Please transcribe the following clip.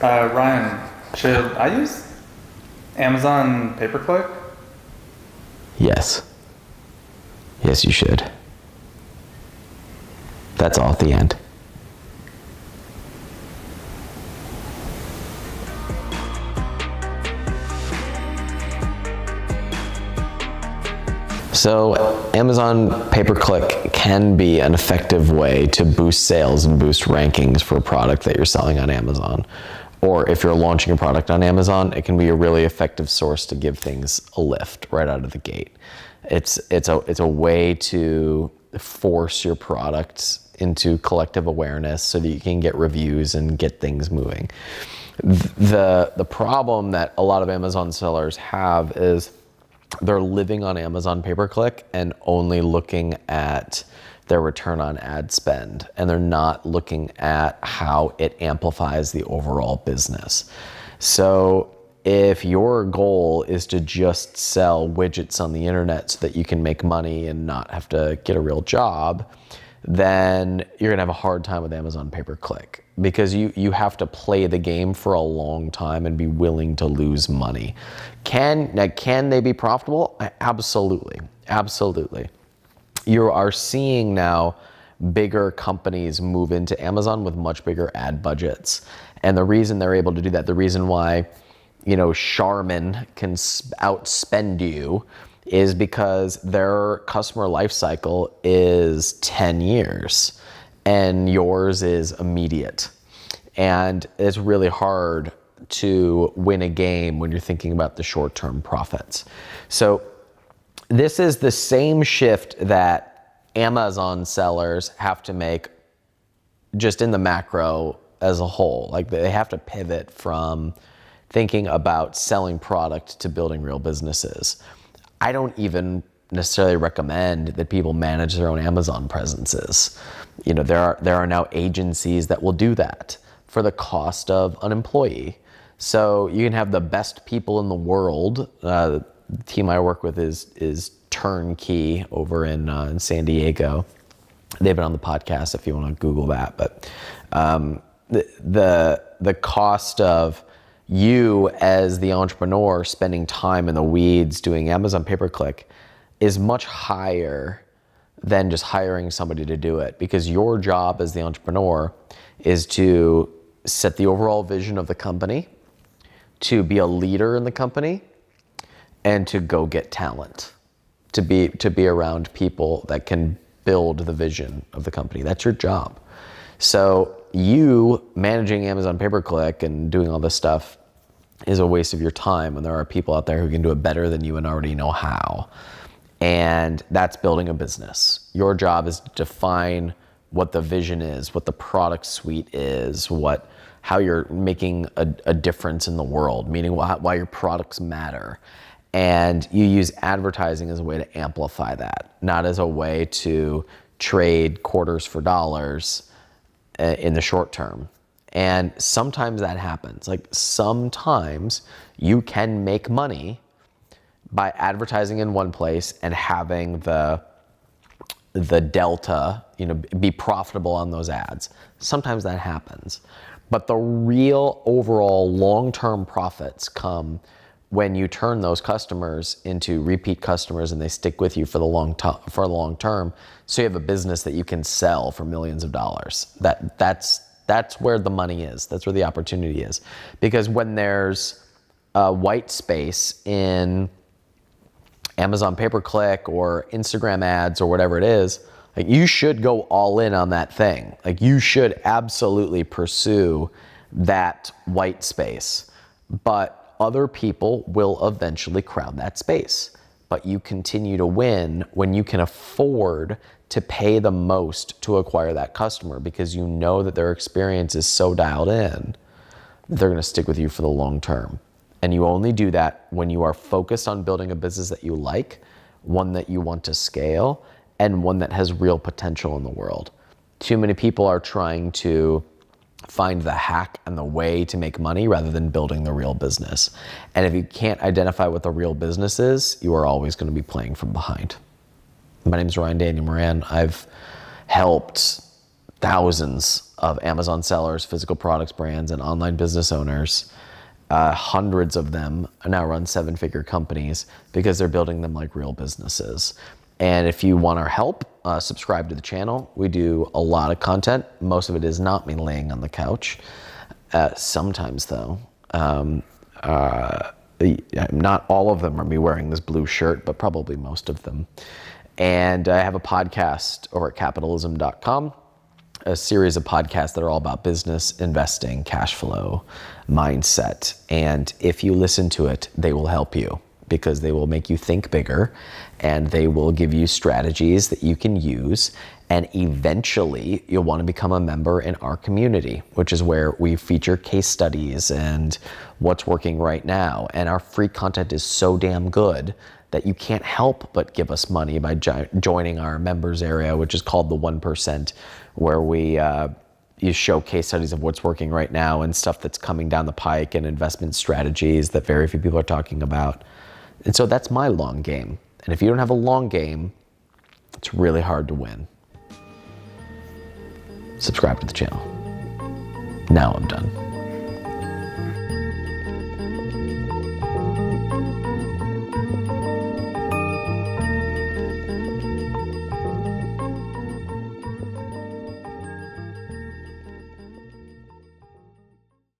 Ryan, should I use Amazon pay-per-click? Yes. Yes, you should. That's all at the end. So Amazon pay-per-click can be an effective way to boost sales and boost rankings for a product that you're selling on Amazon. Or if you're launching a product on Amazon, it can be a really effective source to give things a lift right out of the gate. It's a way to force your products into collective awareness so that you can get reviews and get things moving. The problem that a lot of Amazon sellers have is they're living on Amazon pay-per-click and only looking at their return on ad spend, and they're not looking at how it amplifies the overall business. So if your goal is to just sell widgets on the internet so that you can make money and not have to get a real job, then you're gonna have a hard time with Amazon pay-per-click, because you have to play the game for a long time and be willing to lose money. Can they be profitable? Absolutely, absolutely. You are seeing now bigger companies move into Amazon with much bigger ad budgets. And the reason they're able to do that, the reason why, Charmin can outspend you, is because their customer life cycle is 10 years and yours is immediate. And it's really hard to win a game when you're thinking about the short-term profits. So this is the same shift that Amazon sellers have to make just in the macro as a whole. Like, they have to pivot from thinking about selling product to building real businesses. I don't even necessarily recommend that people manage their own Amazon presences. There are now agencies that will do that for the cost of an employee. So you can have the best people in the world. The team I work with is Turnkey over in San Diego. They've been on the podcast if you want to Google that. But the cost of you as the entrepreneur spending time in the weeds doing Amazon pay-per-click is much higher than just hiring somebody to do it, because your job as the entrepreneur is to set the overall vision of the company, to be a leader in the company, and to go get talent, to be around people that can build the vision of the company. That's your job. So you managing Amazon pay-per-click and doing all this stuff is a waste of your time, and there are people out there who can do it better than you and already know how. And that's building a business. Your job is to define what the vision is, what the product suite is, how you're making a difference in the world, meaning why your products matter. And you use advertising as a way to amplify that, not as a way to trade quarters for dollars in the short term. And sometimes that happens. Like, sometimes you can make money by advertising in one place and having the delta, be profitable on those ads. Sometimes that happens. But the real overall long-term profits come when you turn those customers into repeat customers and they stick with you for the long term. So you have a business that you can sell for millions of dollars. That's where the money is. That's where the opportunity is. Because when there's a white space in Amazon pay-per-click or Instagram ads or whatever it is, like, you should go all in on that thing. Like, you should absolutely pursue that white space. But other people will eventually crowd that space. But you continue to win when you can afford to pay the most to acquire that customer, because you know that their experience is so dialed in, they're going to stick with you for the long term. And you only do that when you are focused on building a business that you like, one that you want to scale, and one that has real potential in the world. Too many people are trying to find the hack and the way to make money rather than building the real business. And if you can't identify what the real business is, you are always going to be playing from behind. My name is Ryan Daniel Moran. I've helped thousands of Amazon sellers, physical products brands, and online business owners. Hundreds of them now run 7-figure companies because they're building them like real businesses. And if you want our help, subscribe to the channel. We do a lot of content. Most of it is not me laying on the couch. Sometimes though, not all of them are me wearing this blue shirt, but probably most of them. And I have a podcast over at capitalism.com, a series of podcasts that are all about business, investing, cash flow, mindset. And if you listen to it, they will help you because they will make you think bigger and they will give you strategies that you can use. And eventually you'll want to become a member in our community, which is where we feature case studies and what's working right now. And our free content is so damn good that you can't help but give us money by joining our members area, which is called the 1%, where we you show case studies of what's working right now and stuff that's coming down the pike and investment strategies that very few people are talking about. And so that's my long game. And if you don't have a long game, it's really hard to win. Subscribe to the channel. Now I'm done.